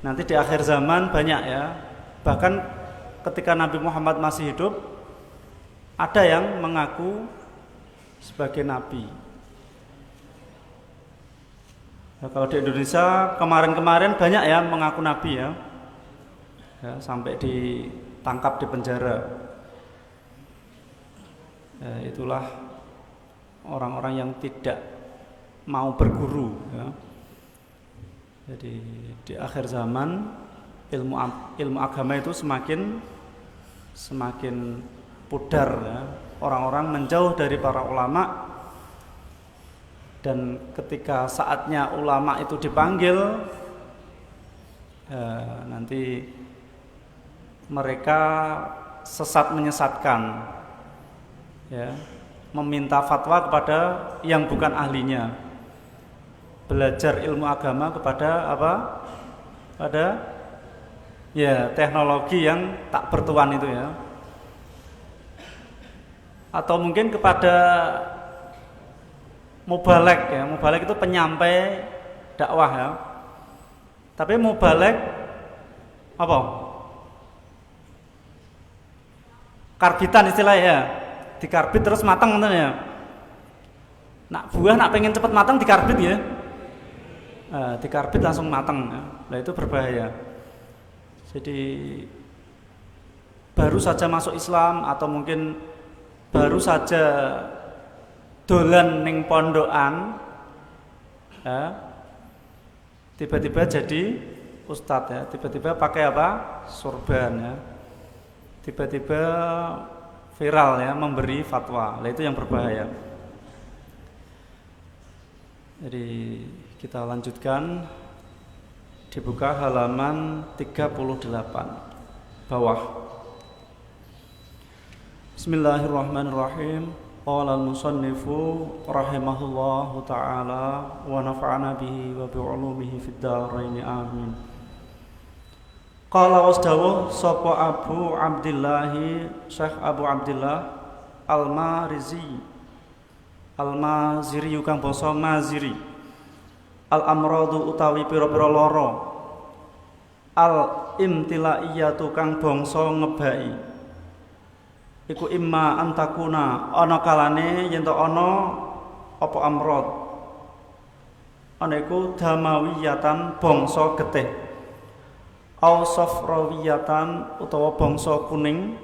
Nanti di akhir zaman banyak ya. Bahkan ketika Nabi Muhammad masih hidup, ada yang mengaku sebagai nabi. Ya, kalau di Indonesia kemarin-kemarin banyak ya mengaku nabi ya, sampai ditangkap di penjara. Ya, itulah orang-orang yang tidak mau berguru. Ya. Jadi di akhir zaman ilmu agama itu semakin pudar ya. Orang-orang menjauh dari para ulama, dan ketika saatnya ulama itu dipanggil, nanti mereka sesat menyesatkan ya, meminta fatwa kepada yang bukan ahlinya, belajar ilmu agama kepada apa? Pada ya teknologi yang tak bertuan itu ya, atau mungkin kepada mubalek ya. Mubalek itu penyampai dakwah ya, tapi mubalek apa? Karbitan istilahnya ya, dikarbit terus matang kan ya. Nak buah nak pengen cepet matang dikarbit ya, dikarbit langsung matang ya. Nah itu berbahaya. Jadi baru saja masuk Islam atau mungkin baru saja dolan ning pondokan, tiba-tiba jadi ustadz ya, tiba-tiba pakai apa? Sorban ya, tiba-tiba viral ya, memberi fatwa. Nah itu yang berbahaya. Jadi kita lanjutkan, dibuka halaman 38 bawah. Bismillahirrahmanirrahim. Qala al-musannifu rahimahullahu ta'ala wa nafa'ana bihi wa bi'ulumihi fid dharain amin. Qala wasdawuh sapa Abu Abdillah Syekh Abu Abdillah Al-Maziri kang basa Maziri. Al-amradu utawi pira-pira lara, al-imtilaiyatu kang bangsa ngebaki, iku imma antakuna ana kalane yen to ana apa amrad, ana iku damawiyatan bangsa getih, au safrawiyatan utawa bangsa kuning,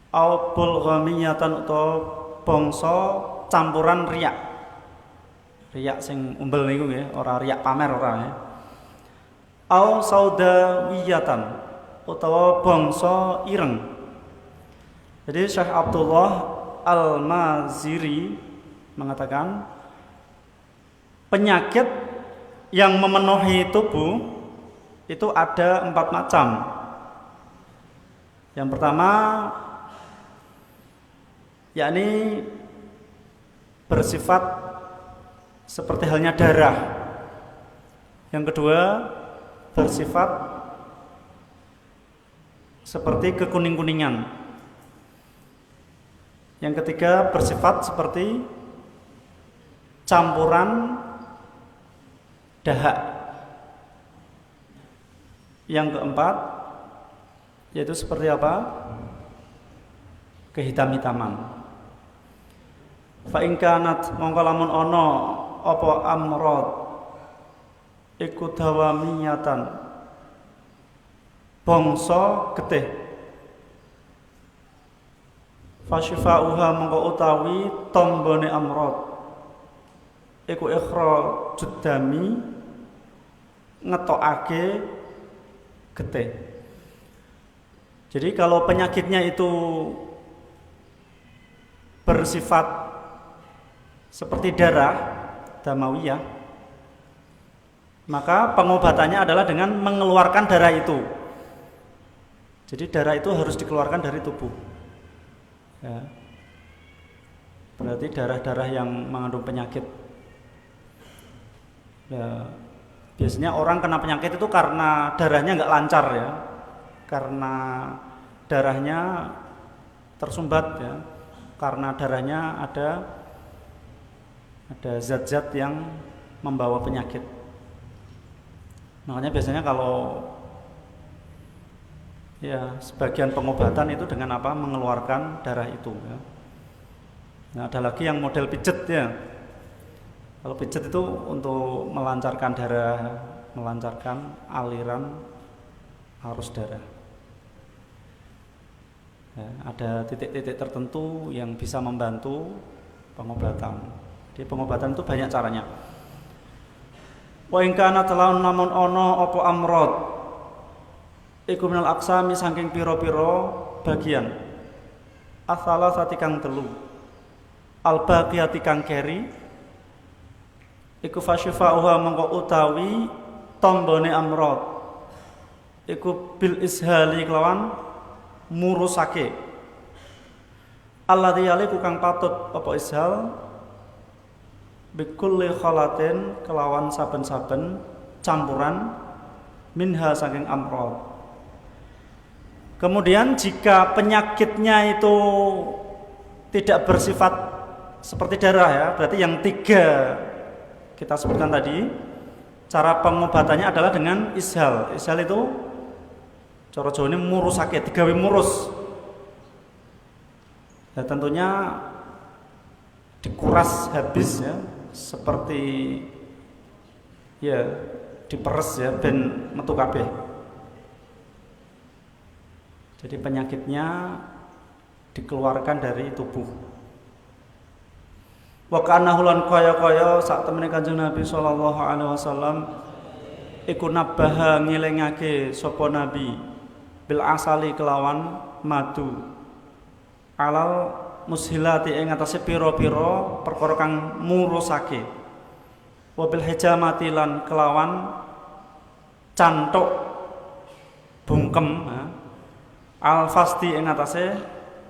au bulghamiyatan utawa bangsa campuran riyak. Riyak sing umbel niku nggih, ora riyak pamer ora ya. Au saudawiyatan utawa bangsa ireng. Jadi Syekh Abdullah Al-Maziri mengatakan penyakit yang memenuhi tubuh itu ada 4 macam. Yang pertama yakni bersifat seperti halnya darah. Yang kedua bersifat seperti kekuning-kuningan. Yang ketiga bersifat seperti campuran dahak. Yang keempat yaitu seperti apa? Kehitam-hitaman. Fa in kanat mongko lamun ana apa amrad iku dawamiyatan bangsa getih, fasyifa'uha mongko utawi tombone amrad iku ikhrajud dami ngetokake getih. Jadi kalau penyakitnya itu bersifat seperti darah damawiyah, maka pengobatannya adalah dengan mengeluarkan darah itu. Jadi darah itu harus dikeluarkan dari tubuh ya. Berarti darah-darah yang mengandung penyakit ya. Biasanya orang kena penyakit itu karena darahnya nggak lancar ya, karena darahnya tersumbat ya, karena darahnya ada zat-zat yang membawa penyakit. Makanya biasanya kalau ya sebagian pengobatan itu dengan apa? Mengeluarkan darah itu ya. Nah, ada lagi yang model pijet ya. Kalau pijet itu untuk melancarkan darah, melancarkan aliran arus darah. Ya, ada titik-titik tertentu yang bisa membantu pengobatan. Jadi pengobatan itu banyak caranya. Wa in kana talaun namun ono apa amrod iku minal aksami saking pira-pira bagian asala satikang telu albaqiyati kang keri iku fasyifa'uha mongko utawi tombone amrod iku bil ishali kelawan murusake alladzi yaliku kang patut apa ishal bikulli khalatin kelawan saben-saben campuran minha saking amrod. Kemudian jika penyakitnya itu tidak bersifat seperti darah ya, berarti yang 3 kita sebutkan tadi, cara pengobatannya adalah dengan ishal. Ishal itu cara Jawa ini murusake, digawe murus. Ya tentunya dikuras habis ya, seperti ya diperes ya ben metu kabeh. Jadi penyakitnya dikeluarkan dari tubuh. Wa kana hulan kaya-kaya sak temene Kanjeng Nabi sallallahu alaihi wasallam iku nabaha ngelingake sapa Nabi bil asali kelawan madu alal mushilati ing atase pira-pira perkara kang murusake wa bil hijamati lan kelawan cantuk bungkem ya. Al fasti ing atase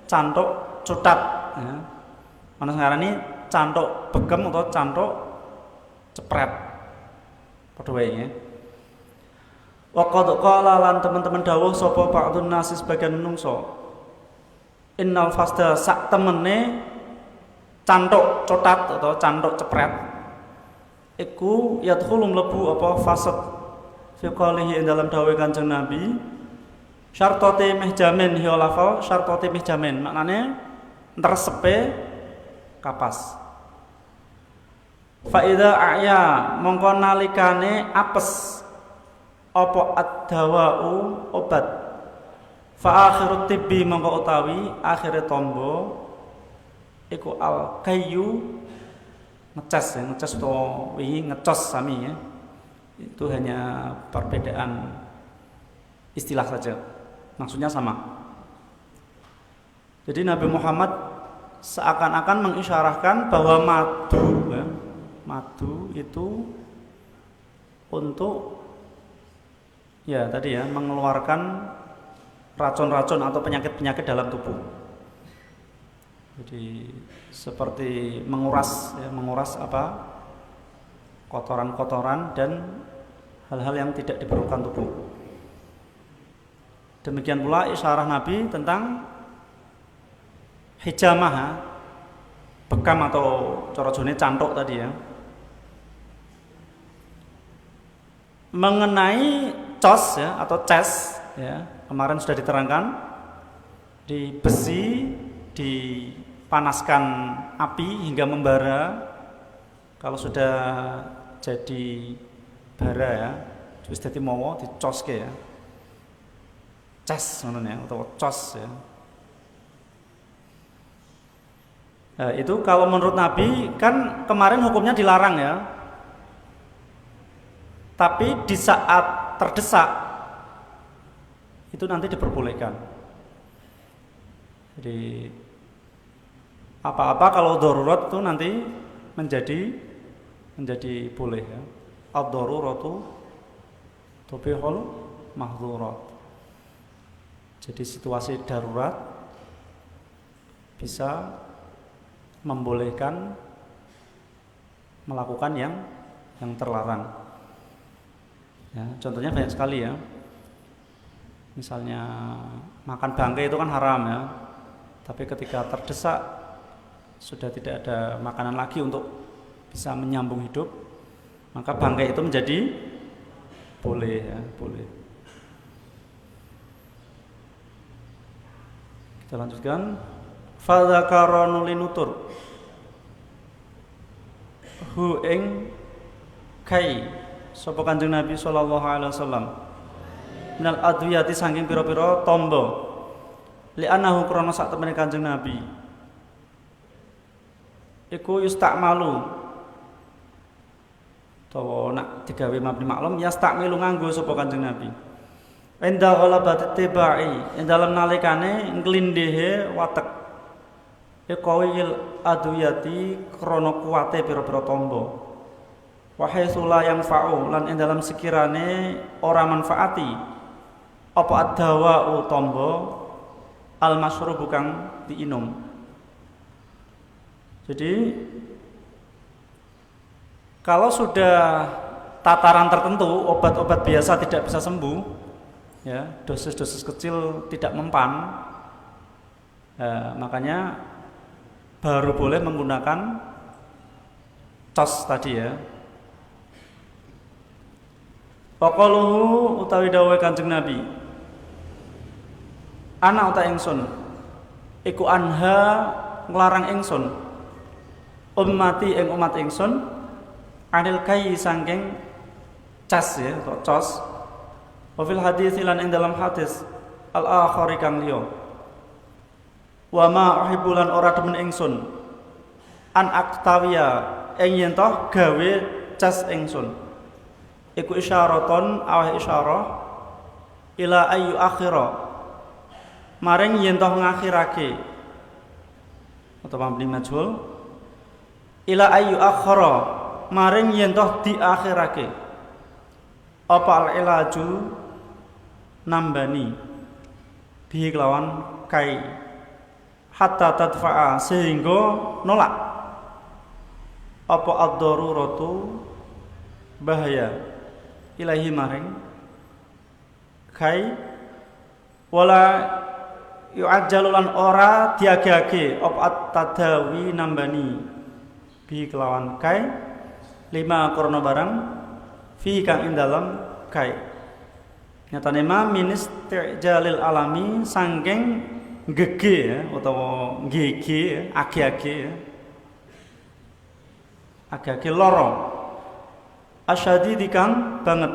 cantuk cutat ya. Ana ngarani cantuk begem atau cantuk cepret padha wae ya. Wa qad qala lan teman-teman dawuh sapa ba'dun nasi sebagian menungso innal fasda sak temene cantuk cotat atau cantuk cepret iku yadkhulu mlebu apa fasad fi qalihi dalam dawuh Kanjeng Nabi syartote mehjamin hiya lafal syartote mehjamin maknane nresepe kapas fa idza a'ya mongko nalikane apes apa ad-dawa'u obat fa akhirut tibbi mongko utawi akhire tombo iku al kayu ngecas ya, ngecas atau ngecos sami ya. Itu hanya perbedaan istilah saja. Maksudnya sama. Jadi Nabi Muhammad seakan-akan mengisyarahkan bahwa madu ya, madu itu untuk ya tadi ya mengeluarkan racun-racun atau penyakit-penyakit dalam tubuh. Jadi seperti menguras ya, menguras apa kotoran-kotoran dan hal-hal yang tidak diperlukan tubuh. Demikian pula isyarah Nabi tentang hijamah bekam atau cara Jawane cantuk tadi ya. Mengenai cos ya atau ces ya, kemarin sudah diterangkan di besi dipanaskan api hingga membara. Kalau sudah jadi bara ya, wis dadi mawa dicoske ya. Ces ngono ya atau cos ya. Nah, itu kalau menurut Nabi kan kemarin hukumnya dilarang ya. Tapi di saat terdesak itu nanti diperbolehkan. Jadi apa-apa kalau darurat itu nanti menjadi boleh ya. Ad-daruratu tubihul mahdzurat. Jadi situasi darurat bisa membolehkan melakukan yang terlarang. Ya, contohnya banyak sekali ya. Misalnya makan bangkai itu kan haram ya. Tapi ketika terdesak sudah tidak ada makanan lagi untuk bisa menyambung hidup, maka bangkai itu menjadi Boleh ya, boleh. Kita lanjutkan. Fadzakara nulinutur hu ing kai sapa Kanjeng Nabi sallallahu alaihi wasallam minal adwiyati saking pira-pira tamba li anahu krana sak temene Kanjeng Nabi iku yustakmalu utawa nak digawe mabni maklum yastakmilu nganggo sapa Kanjeng Nabi enda ghalabati tibai ing dalem nalikane nglindhehe watek iqawil adwiyati krana kuwate pira-pira tamba wa haitsu la yanfa'u lan ing dalem sekirane ora manfaati apa adawa tamba al masyrubu kang diinum. Jadi kalau sudah tataran tertentu obat-obat biasa tidak bisa sembuh, ya dosis-dosis kecil tidak mempan, makanya baru boleh menggunakan cos tadi ya. Paqaluhu utawi dawuhe Kanjeng Nabi. Ana uta ingsun iku anha nglarang ingsun ummati ing umat ingsun anil kai sangking cas ya atau cos. Wa fil hadits lan ing dalam hadis al akhari kang liya. Wa ma uhibbulan ora demen ingsun an aktawiya ing yen toh gawe cas ingsun iku isyaraton aweh isyarah ila ayu akhira maring yen toh ngakhirake atau mabni majhul ila ayu akhira maring yen toh diakhirake apa al ilaju nambani bi kelawan kai hatta tadfa'a sehingga nolak apa ad-daruratu bahaya ilahi maring kai wala yu'ajjalulan ora diage-age apa at-tadawi nambani bi kelawan kai lima korona barang fi kang ing dalem kai nyatane ma minis tijalil alami sangking gege ya utawa gege age-age ya age-age loro asyadi dikang banget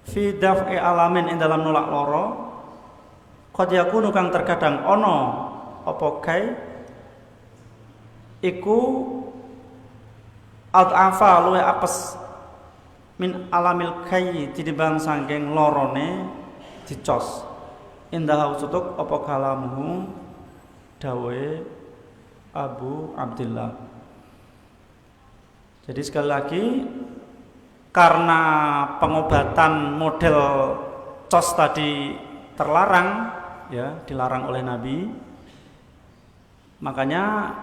fi daf'i alamin ing dalam nolak loro qad yakunu kang terkadang ana apa kae iku ad'afa luwe apes min alamil kai tinimbang sangking lorone dicos indah usutuk apa kalamuhu dawe Abu Abdillah. Jadi sekali lagi karena pengobatan model cos tadi terlarang ya, dilarang oleh Nabi, makanya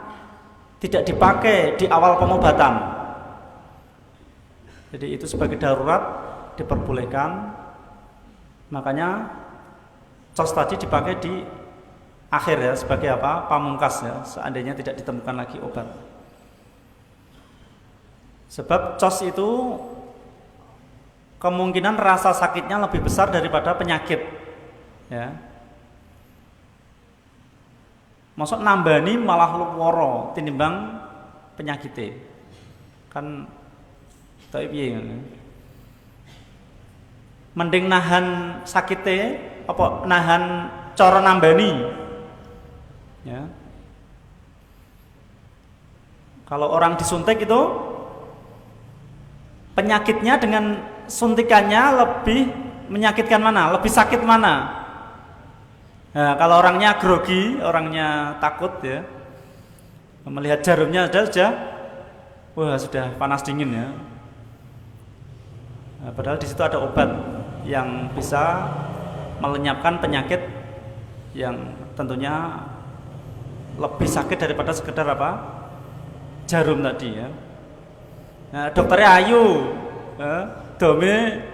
tidak dipakai di awal pengobatan. Jadi itu sebagai darurat diperbolehkan. Makanya cos tadi dipakai di akhir ya, sebagai apa? Pamungkas ya, seandainya tidak ditemukan lagi obat. Sebab cos itu kemungkinan rasa sakitnya lebih besar daripada penyakit ya. Maksud nambani malah luwara tinimbang penyakite. Kan tapi piye ngene. Mending nahan sakite apa nahan cara nambani. Ya. Kalau orang disuntik itu penyakitnya dengan suntikannya lebih menyakitkan mana? Lebih sakit mana? Nah, kalau orangnya grogi, orangnya takut ya, melihat jarumnya sudah panas dingin ya. Nah, padahal di situ ada obat yang bisa melenyapkan penyakit yang tentunya lebih sakit daripada sekedar apa? Jarum tadi ya. Nah, dokternya ayu, dome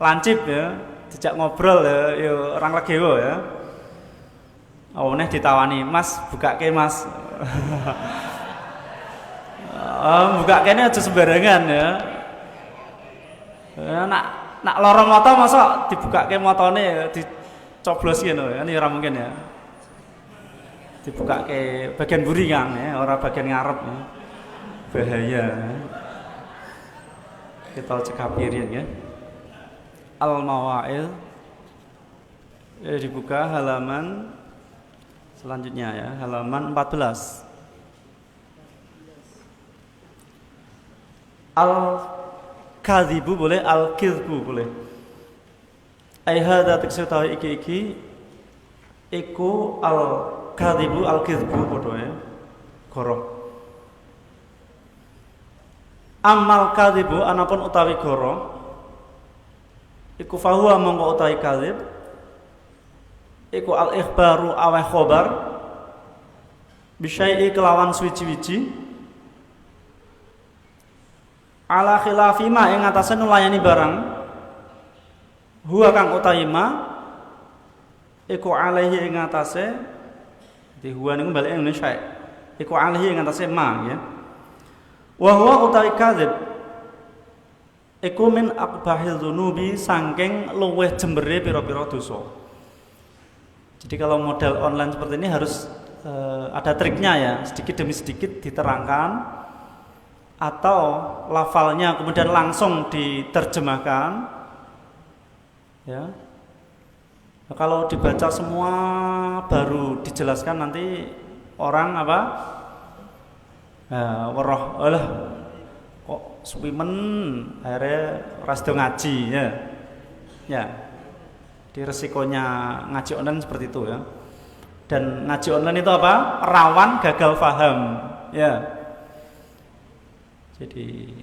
lancip ya, dijak ngobrol ya, orang legewo ya. Oh, neh ditawani, Mas, bukake Mas. Bukake aja sembarangan ya. Nak nak lara mata masa dibukake matane dicoblos ngono ya, ini ora mungkin ya. Dibukake bagian mburi Kang ya, ora bagian ngarep ya. Bahaya. Kita cekap irin ya. Al-Mawa'il dibuka halaman selanjutnya ya, halaman 14. Al-kadhibu boleh, al-kidhbu boleh. Ai hadza taksitawi iki iku al-kadhibu al-kidhbu padha ya. Goroh. Amal kadhibu anapun utawi goroh iku fahuwa mongko utawi kadhib iku al-ikhbaru aweh khobar bisyai'i kelawan suwiji-wiji ala khilafi ma ing atase nulayani barang huwa kang utawi ma iku alaihi ing atase di huwa niku balik Indonesia iku alaihi ing atase ma ya wa huwa utawi kadzib iku min aqbahil dzunubi saking luweh jembere pira-pira dosa. Jadi kalau model online seperti ini harus ada triknya ya, sedikit demi sedikit diterangkan atau lafalnya kemudian langsung diterjemahkan ya. Nah, kalau dibaca semua baru dijelaskan nanti orang apa weruh alah kok suwimen akhirnya rasdo ngaji ya. Ya. Di resikonya ngaji online seperti itu ya. Dan ngaji online itu apa? Rawan gagal paham ya. Jadi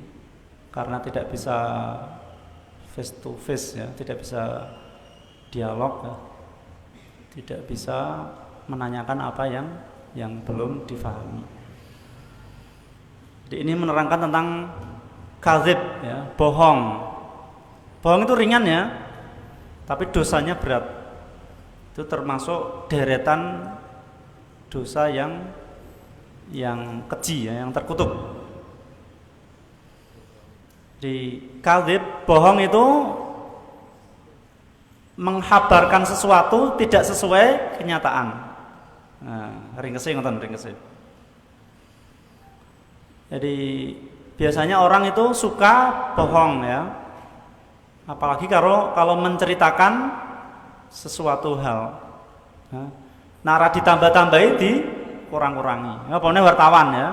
karena tidak bisa face to face ya, tidak bisa dialog ya. Tidak bisa menanyakan apa yang belum difahami. Jadi ini menerangkan tentang kadzib ya, bohong. Bohong itu ringan ya, tapi dosanya berat. Itu termasuk deretan dosa yang keji ya, yang terkutuk. Di kadzib, bohong itu menghabarkan sesuatu tidak sesuai kenyataan. Nah, ringkese ngoten ringkese. Jadi biasanya orang itu suka bohong ya, apalagi kalau menceritakan sesuatu hal. Nara ditambah-tambahi dikurang-kurangi. Ya, pokoknya wartawan ya,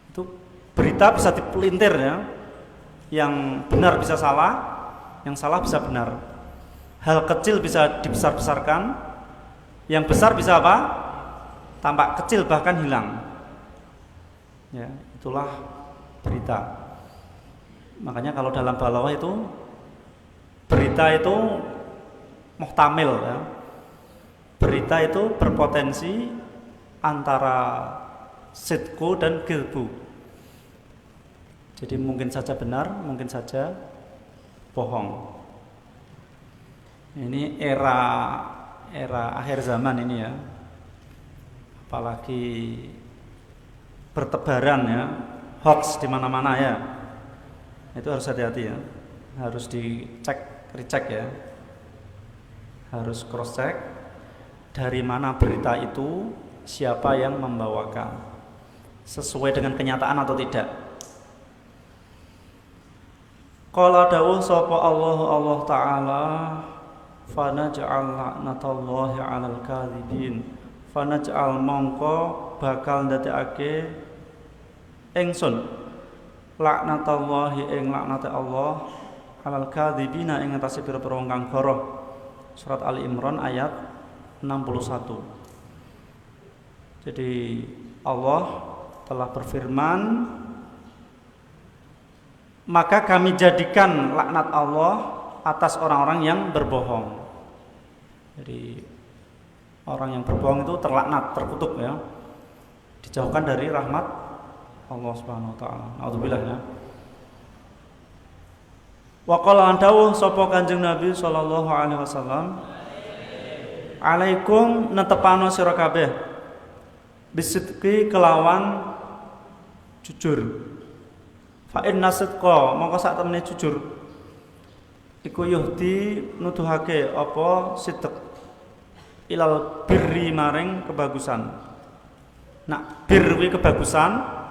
itu berita bisa dipelintir ya, yang benar bisa salah, yang salah bisa benar. Hal kecil bisa dibesar-besarkan, yang besar bisa apa? Tampak kecil bahkan hilang. Ya, itulah berita. Makanya kalau dalam balawah itu berita itu muhtamil ya. Berita itu berpotensi antara sidqu dan gilbu. Jadi mungkin saja benar, mungkin saja bohong. Ini era akhir zaman ini ya. Apalagi bertebaran ya, hoax di mana-mana ya. Itu harus hati-hati ya. Harus recheck ya. Harus cross check dari mana berita itu, siapa yang membawakan, sesuai dengan kenyataan atau tidak. Qala dawuh sapa Allah taala fanaj'al la'natallahi 'alal kadzibin. Fanaj'al mongko bakal ndadekake ingsun laknatallahi ing laknate Allah 'alal kadzibina ing atase pira-pira wong kang goroh. Surat Ali Imran ayat 61. Jadi Allah telah berfirman, maka kami jadikan laknat Allah atas orang-orang yang berbohong. Jadi orang yang berbohong itu terlaknat, terkutuk ya. Dijauhkan dari rahmat Allah Subhanahu wa taala. Nauzubillah ya. Wa qala dawuh sapa Kanjeng Nabi sallallahu alaihi wasallam, alaikum netepano sira kabeh bisidqi kelawan jujur. Fa inna sidqa mongko sak temene jujur iku yuhdi nuduhake apa sidq ilal birri maring kebagusan. Nak bir wi kebagusan,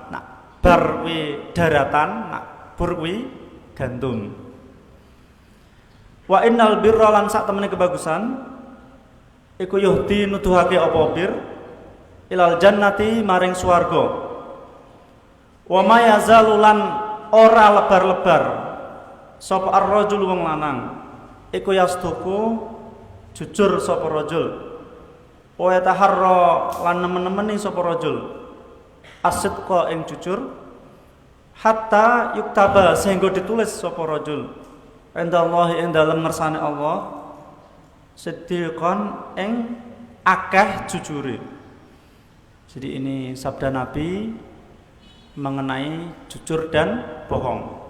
nak bar wi daratan, nak bur wi gandum. Wa innal birra lan sak temene kebagusan iku yuhdi nuduhake apa bir ilal jannati maring swarga. Wa ma yazalu lan ora lebar-lebar sapa ar-rajul wong lanang iku yastuku jujur sapa rajul. Wa yataharra lan nemen-nemeni sapa rajul as-sidqa ing jujur hatta yuktaba sehingga ditulis sapa rajul indallahi ing dalem ngersane Allah siddiqan ing akeh jujure. Jadi ini sabda Nabi mengenai jujur dan bohong.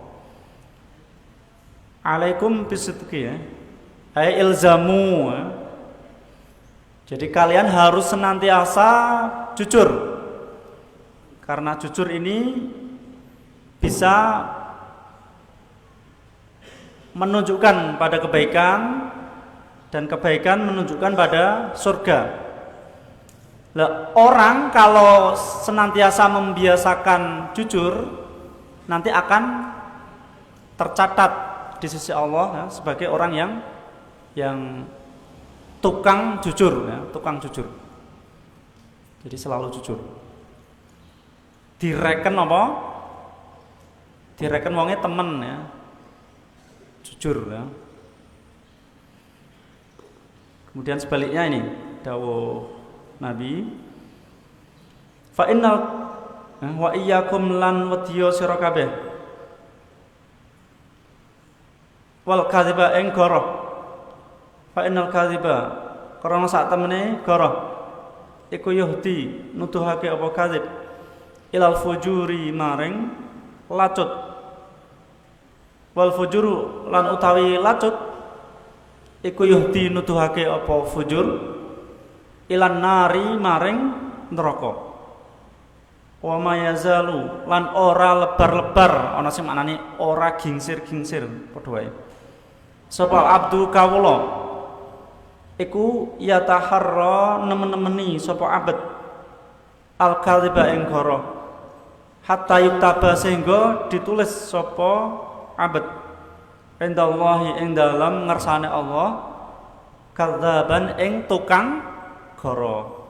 Alaikum bisidqi ya. Ai ilzamu ya. Jadi kalian harus senantiasa jujur. Karena jujur ini bisa menunjukkan pada kebaikan dan kebaikan menunjukkan pada surga. Lah, orang kalau senantiasa membiasakan jujur nanti akan tercatat di sisi Allah ya, sebagai orang yang tukang jujur ya, tukang jujur. Jadi selalu jujur. Direken apa? Direken wongnya temen ya. Jujur ya. Kemudian sebaliknya ini dawuh Nabi fa innal wa iyyakum lan wedya sira kabeh wal kadhiba ing goroh. Fa innal kadhiba karena sak temene goroh iku yuhdi nuduhake apa kadzib ilal fujuri maring lacut. Wal fujuru lan utawi lacut iku yuhdi nuduhake apa fujur ilan nari maring neraka. Wa ma yazalu lan ora lebar-lebar ana sing maknane ora gingsir-gingsir padha wae. Sapa abdu kawula iku yataharra nemen-nemeni sapa abad al-kadhiba ing goroh hatta yuktaba sehingga ditulis sapa abad indallahi ing dalam ngersane Allah kadzaban ing tukang goroh.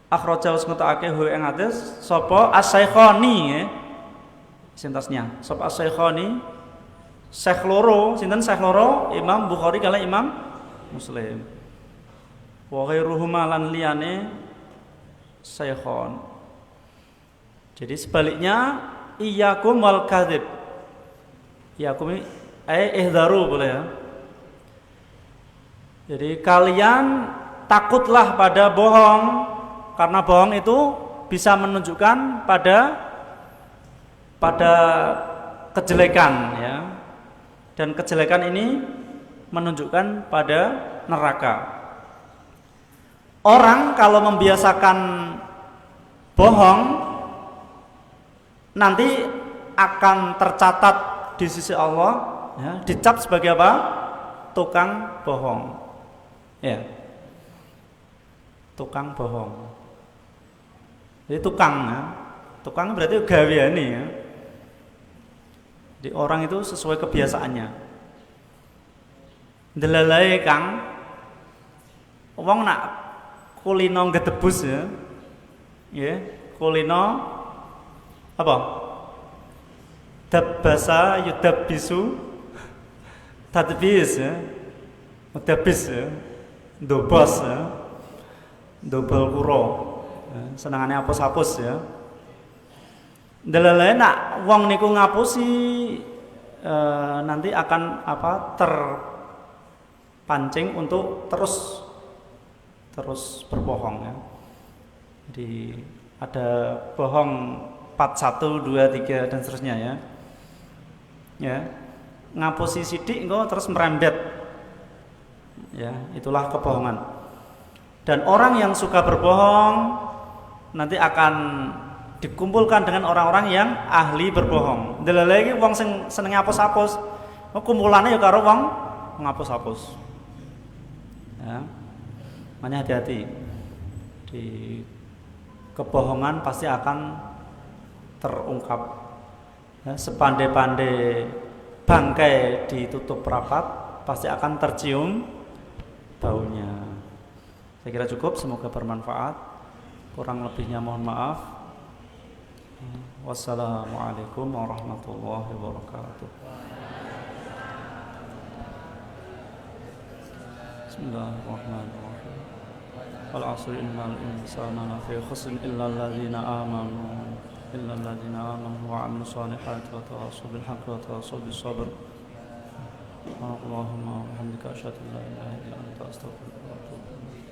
Akhraja wis ngetokake hu ing hadis sapa as-Saikhani ya. Sintasnya sapa as-Saikhani Syekh loro, sinten Syekh loro? Imam Bukhari kali Imam Muslim. Wa ghairuhuma lan liyane Saikhon. Jadi sebaliknya iyyakum wal kadzib. Iyyakum ihdaru boleh ya. Jadi kalian takutlah pada bohong karena bohong itu bisa menunjukkan pada kejelekan ya. Dan kejelekan ini menunjukkan pada neraka. Orang kalau membiasakan bohong nanti akan tercatat di sisi Allah ya, dicap sebagai apa? Tukang bohong. Ya. Tukang bohong. Jadi tukang ya. Tukang berarti gaweane ya. Jadi orang itu sesuai kebiasaannya. Delalae Kang wong nak kulino gedebus ya. Ya, kulino apa? Dabasa yudabisu tadbis ya. Mudabis ya. Dobos ya. Dobel kuro. Ya, senengane apus-apus ya. Delalae nak wong niku ngapusi nanti akan apa terpancing untuk terus berbohong ya. Jadi ada bohong 4, 1, 2, 3 dan seterusnya ya. Ya. Ngapusi sithik engko terus merembet. Ya, itulah kebohongan. Dan orang yang suka berbohong nanti akan dikumpulkan dengan orang-orang yang ahli berbohong. Delala iki wong sing seneng apus-apus. Kumpulane ya karo wong menghapus-hapus. Ya. Makanya hati-hati. Di kebohongan pasti akan terungkap. Ya, sepandai-pandai bangkai ditutup rapat, pasti akan tercium baunya. Saya kira cukup, semoga bermanfaat. Kurang lebihnya mohon maaf. Wassalamualaikum warahmatullahi wabarakatuh. Bismillahirrahmanirrahim. Wal 'asri innal insana lafi khusr illa alladzina amanu wa 'amilus solihati wa tawassaw bil haqqi wa tawassaw bis sabr. Allahumma wa bihamdika asyhadu an la ilaha illa anta astaghfiruka wa atubu ilaik.